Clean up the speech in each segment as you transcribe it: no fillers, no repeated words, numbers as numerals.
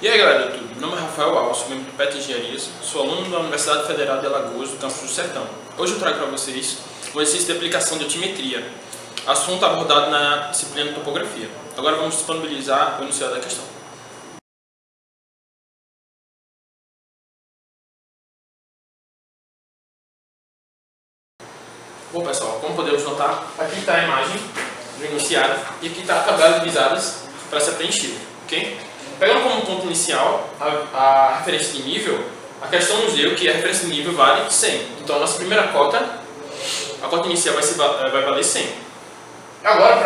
E aí galera, tudo? Meu nome é Rafael Alves, sou membro do PET Engenharias, sou aluno da Universidade Federal de Alagoas, do campus do Sertão. Hoje eu trago para vocês um exercício de aplicação de altimetria, assunto abordado na disciplina de topografia. Agora vamos disponibilizar o enunciado da questão. Bom pessoal, como podemos notar, aqui está a imagem do enunciado e aqui está a tabela de visadas para ser preenchida, ok? Pegando como ponto inicial a referência de nível, a questão nos deu que a referência de nível vale 100. Então a nossa primeira cota, a cota inicial vai valer 100. Agora,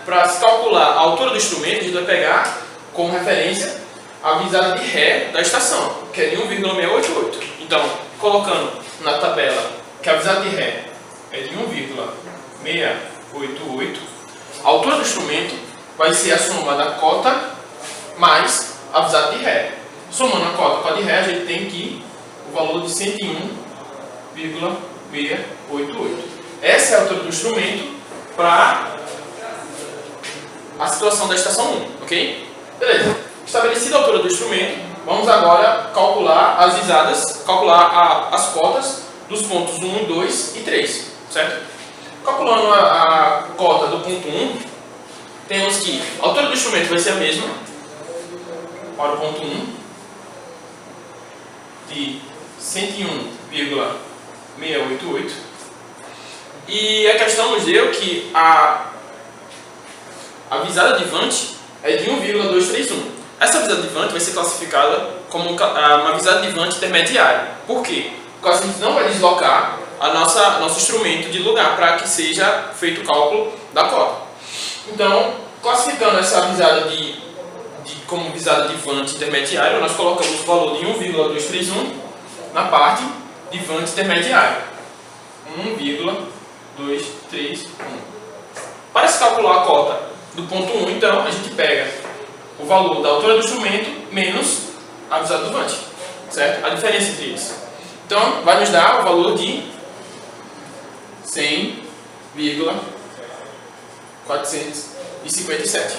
para se calcular a altura do instrumento, a gente vai pegar como referência a visada de ré da estação, que é de 1,688. Então, colocando na tabela que a visada de ré é de 1,688, a altura do instrumento vai ser a soma da cota mais a visada de ré. Somando a cota com a de ré, a gente tem aqui o valor de 101,688. Essa é a altura do instrumento para a situação da estação 1, ok? Beleza. Estabelecida a altura do instrumento, vamos agora calcular as visadas, calcular as cotas dos pontos 1, 2 e 3, certo? Calculando a cota do ponto 1, temos que a altura do instrumento vai ser a mesma para o ponto 1, de 101,688. E a questão nos deu que a visada de Vante é de 1,231. Essa visada de Vante vai ser classificada como uma visada de Vante intermediária. Por quê? Porque a gente não vai deslocar nosso instrumento de lugar para que seja feito o cálculo da cota. Então, classificando essa visada como visada de Vante intermediária, nós colocamos o valor de 1,231 na parte de Vante intermediária. 1,231. Para se calcular a cota do ponto 1, então, a gente pega o valor da altura do instrumento menos a visada do Vante, certo? A diferença entre eles. Então, vai nos dar o valor de 100,457.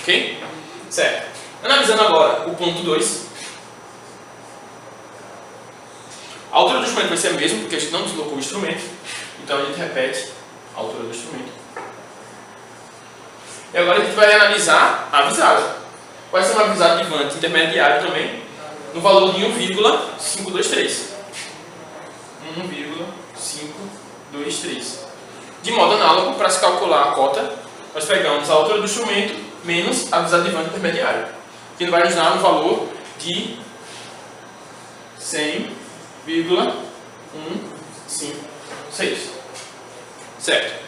Ok? Certo. Analisando agora o ponto 2. A altura do instrumento vai ser a mesma, porque a gente não deslocou o instrumento. Então a gente repete a altura do instrumento. E agora a gente vai analisar a visada. Vai ser uma visada de Vante intermediária também, no valor de 1,523. 1,523. De modo análogo, para se calcular a cota, nós pegamos a altura do instrumento menos a visada de Vante intermediária, que vai nos dar um valor de 100,156. Certo.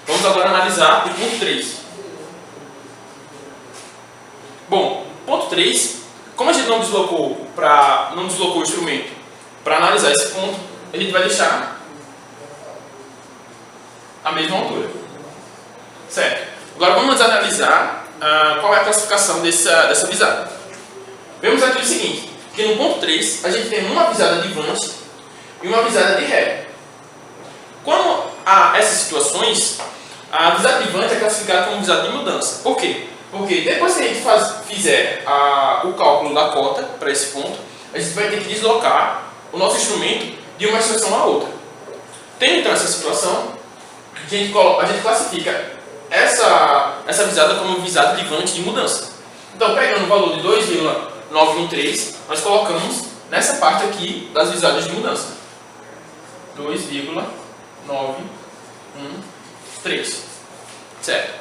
Vamos agora analisar o ponto 3. Bom, ponto 3, como a gente não deslocou o instrumento para analisar esse ponto, a gente vai deixar a mesma altura. Certo. Agora vamos analisar qual é a classificação dessa visada. Vemos aqui o seguinte, que no ponto 3 a gente tem uma visada de Vante e uma visada de ré. Quando há essas situações, a visada de Vante é classificada como visada de mudança. Por quê? Porque depois que a gente fizer o cálculo da cota para esse ponto, a gente vai ter que deslocar o nosso instrumento de uma estação a outra. Tendo então essa situação, a gente classifica essa visada como visada de Vante de mudança. Então, pegando o valor de 2,913, nós colocamos nessa parte aqui das visadas de mudança. 2,913. Certo?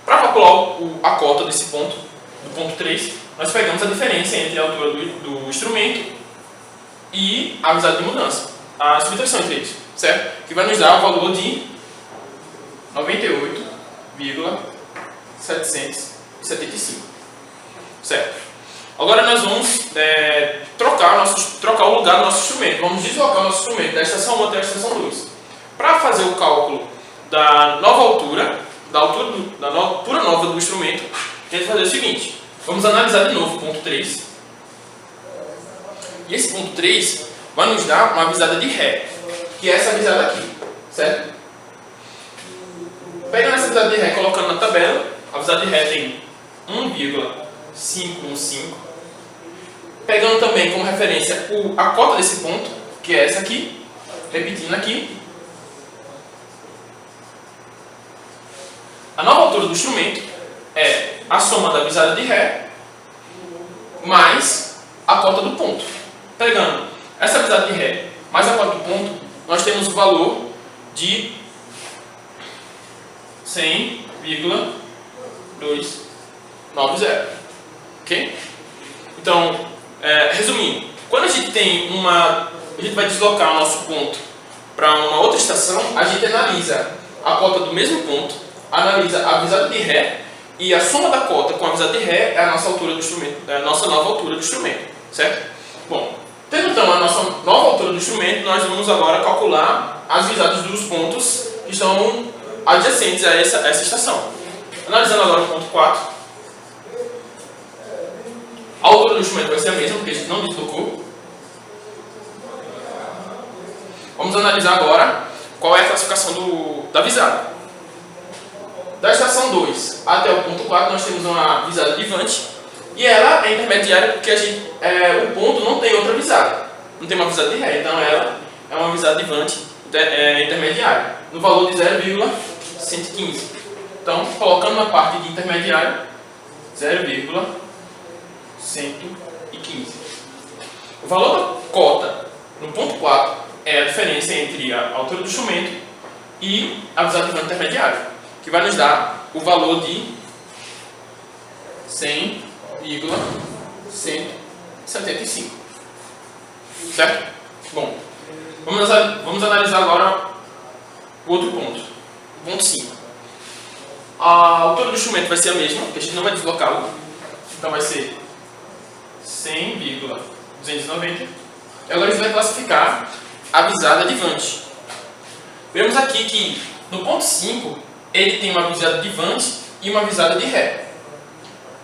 Para calcular a cota desse ponto, do ponto 3, nós pegamos a diferença entre a altura do instrumento e a visada de mudança. A subtração entre eles, certo? Que vai nos dar o valor de 98,775. Certo? Agora nós vamos trocar o lugar do nosso instrumento. Vamos deslocar o nosso instrumento da estação 1 até a estação 2. Para fazer o cálculo da nova altura, da altura nova do instrumento, a gente vai fazer o seguinte. Vamos analisar de novo o ponto 3. E esse ponto 3 vai nos dar uma visada de ré, que é essa visada aqui, certo? Pegando essa visada de ré, colocando na tabela, a visada de ré tem 1,515 pegando também como referência a cota desse ponto, que é essa aqui, repetindo aqui. A nova altura do instrumento é a soma da visada de Ré mais a cota do ponto. Pegando essa visada de Ré mais a cota do ponto, nós temos o valor de 100,290. Ok? Então, resumindo, quando a gente vai deslocar o nosso ponto para uma outra estação, a gente analisa a cota do mesmo ponto, analisa a visada de Ré, e a soma da cota com a visada de Ré é a nossa altura do instrumento, é a nossa nova altura do instrumento, certo? Bom, tendo então a nossa nova altura do instrumento, nós vamos agora calcular as visadas dos pontos que estão adjacentes a essa estação. Analisando agora o ponto 4, a altura do instrumento vai ser a mesma, porque a gente não deslocou. Vamos analisar agora qual é a classificação da visada. Da estação 2 até o ponto 4, nós temos uma visada divante, e ela é intermediária porque o ponto não tem outra visada, não tem uma visada de Ré, então ela é uma visada divante intermediária, no valor de 0,115. Então, colocando na parte de intermediário, 0,115. O valor da cota no ponto 4 é a diferença entre a altura do instrumento e a visada divante intermediária, que vai nos dar o valor de 100,175. Certo? Bom, vamos analisar agora o outro ponto, o ponto 5. A altura do instrumento vai ser a mesma, porque a gente não vai deslocá-lo. Então vai ser 100,290. E agora a gente vai classificar a visada divante. Vemos aqui que no ponto 5 ele tem uma visada divante e uma visada de Ré.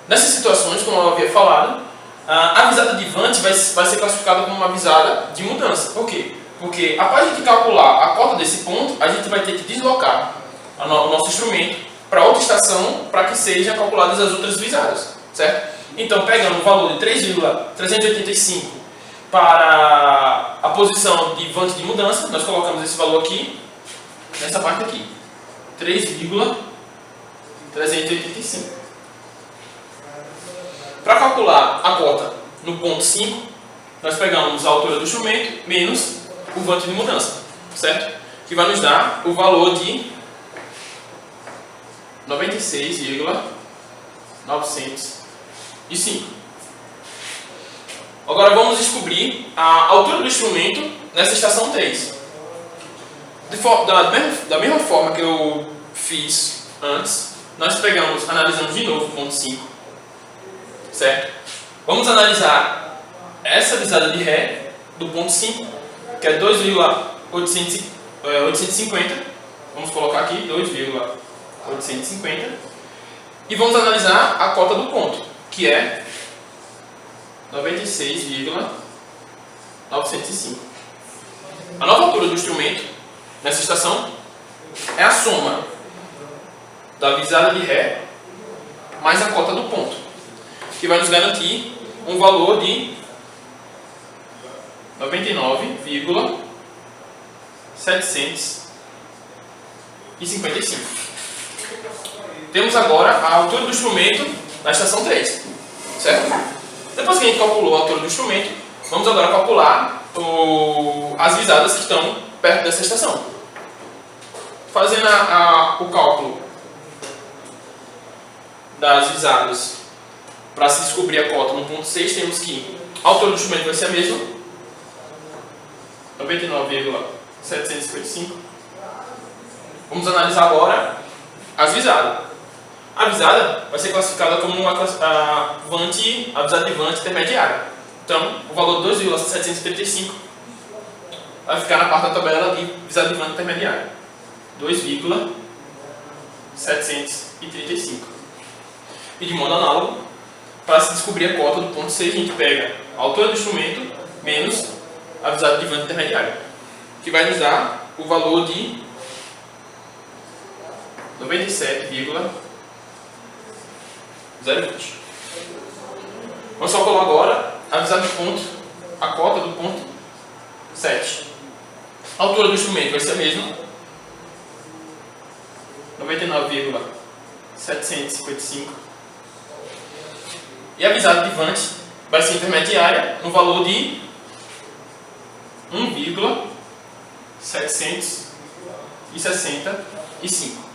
Nessas situações, como eu havia falado, a visada divante vai ser classificada como uma visada de mudança. Por quê? Porque após a gente calcular a cota desse ponto, a gente vai ter que deslocar o nosso instrumento para outra estação para que sejam calculadas as outras visadas, certo? Então, pegando o valor de 3,385 para a posição divante de mudança, nós colocamos esse valor aqui, nessa parte aqui, 3,385. Para calcular a cota no ponto 5, nós pegamos a altura do instrumento menos o vante de mudança, certo? Que vai nos dar o valor de 96,905. Agora vamos descobrir a altura do instrumento nessa estação 3. Da mesma forma que eu fiz antes, nós analisamos de novo o ponto 5, certo? Vamos analisar essa visada de Ré do ponto 5, que é 2,850. Vamos colocar aqui 2,850. E vamos analisar a cota do ponto, que é 96,905. A nova altura do instrumento nessa estação é a soma da visada de Ré mais a cota do ponto, que vai nos garantir um valor de 99,755. Temos agora a altura do instrumento na estação 3, certo? Depois que a gente calculou a altura do instrumento, vamos agora calcular as visadas que estão perto dessa estação. Fazendo o cálculo das visadas para se descobrir a cota no ponto 6, temos que a altura do instrumento vai ser a mesma, 99,755. Vamos analisar agora as visadas. A visada vai ser classificada como a visada de vante intermediária. Então, o valor 2,735 vai ficar na parte da tabela de visada de vante intermediária. 2,735. E de modo análogo, para se descobrir a cota do ponto 6, a gente pega a altura do instrumento menos a visada de vante intermediária, que vai nos dar o valor de 97,020. Vamos calcular agora a visada do ponto, a cota do ponto 7. A altura do instrumento vai ser a mesma, 99,755. E a visada de Vant vai ser intermediária no valor de 1,765.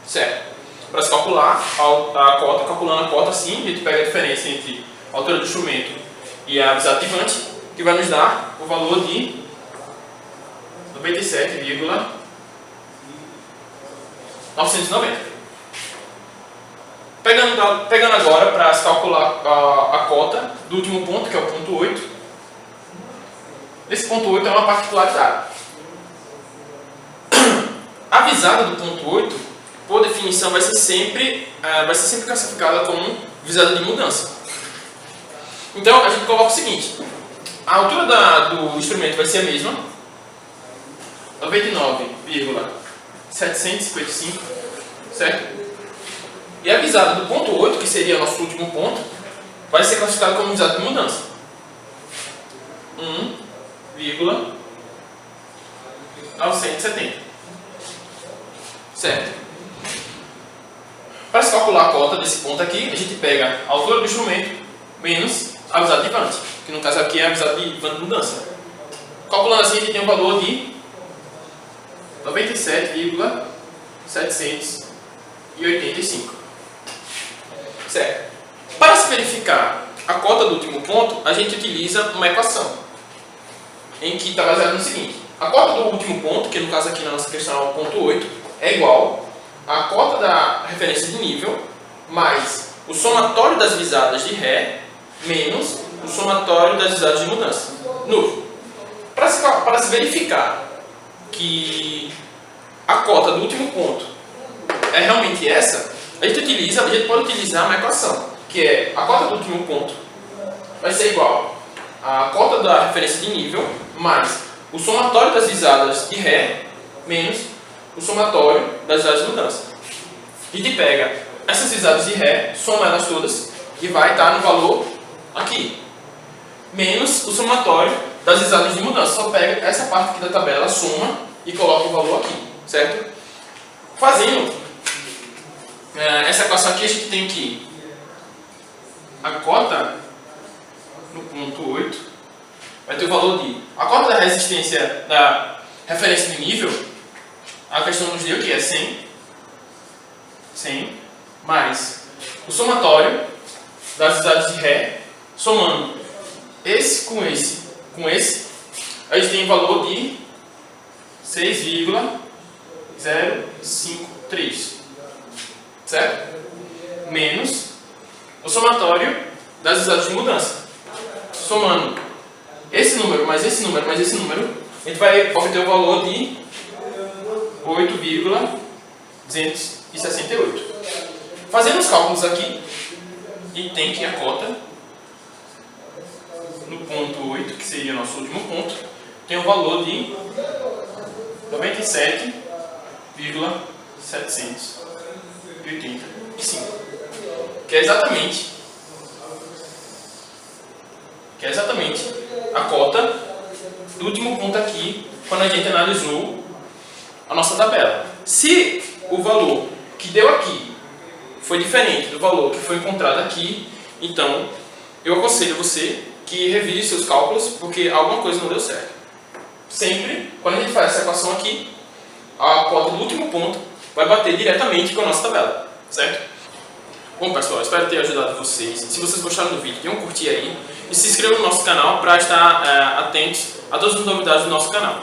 Certo? Para se calcular a cota, calculando a cota assim, a gente pega a diferença entre a altura do instrumento e a visada de Vant, que vai nos dar o valor de 97,990. Pegando agora para se calcular a cota do último ponto, que é o ponto 8. Esse ponto 8 é uma particularidade. A visada do ponto 8, por definição, vai ser sempre classificada como visada de mudança. Então, a gente coloca o seguinte: a altura do instrumento vai ser a mesma, 99,755, certo? E a visada do ponto 8, que seria o nosso último ponto, vai ser classificada como visada de mudança, 1,970, certo? Para se calcular a cota desse ponto aqui, a gente pega a altura do instrumento menos a visada de Vant, que no caso aqui é a visada de Vant de mudança. Calculando assim, a gente tem um valor de 97,785. Certo? Para se verificar a cota do último ponto, a gente utiliza uma equação, em que está baseada no seguinte: a cota do último ponto, que no caso aqui na nossa questão é o ponto 8, é igual à cota da referência de nível mais o somatório das visadas de Ré menos o somatório das visadas de mudança. Novo. Para se verificar que a cota do último ponto é realmente essa, a gente pode utilizar uma equação, que é a cota do último ponto vai ser igual à cota da referência de nível mais o somatório das visadas de Ré menos o somatório das visadas de mudança. A gente pega essas visadas de Ré, soma elas todas e vai estar no valor aqui, menos o somatório das visadas de mudança. Só pega essa parte aqui da tabela, soma e coloca o valor aqui, certo? Fazendo essa equação aqui, a gente tem que a cota no ponto 8 vai ter o valor de a cota da resistência da referência de nível, a questão nos deu que é 100 mais o somatório das visadas de Ré, somando esse com esse, a gente tem o valor de 6,053, certo? Menos o somatório das visadas de mudança. Somando esse número mais esse número mais esse número, a gente vai obter o valor de 8,268. Fazendo os cálculos aqui, a gente tem que a cota no ponto 8, que seria o nosso último ponto, tem o valor de 97,785, que é exatamente a cota do último ponto aqui, quando a gente analisou a nossa tabela. Se o valor que deu aqui foi diferente do valor que foi encontrado aqui, então eu aconselho você que revise seus cálculos, porque alguma coisa não deu certo. Sempre, quando a gente faz essa equação aqui, a cota do último ponto vai bater diretamente com a nossa tabela, certo? Bom, pessoal, espero ter ajudado vocês. Se vocês gostaram do vídeo, dê um curtir aí e se inscreva no nosso canal para estar atentos a todas as novidades do nosso canal.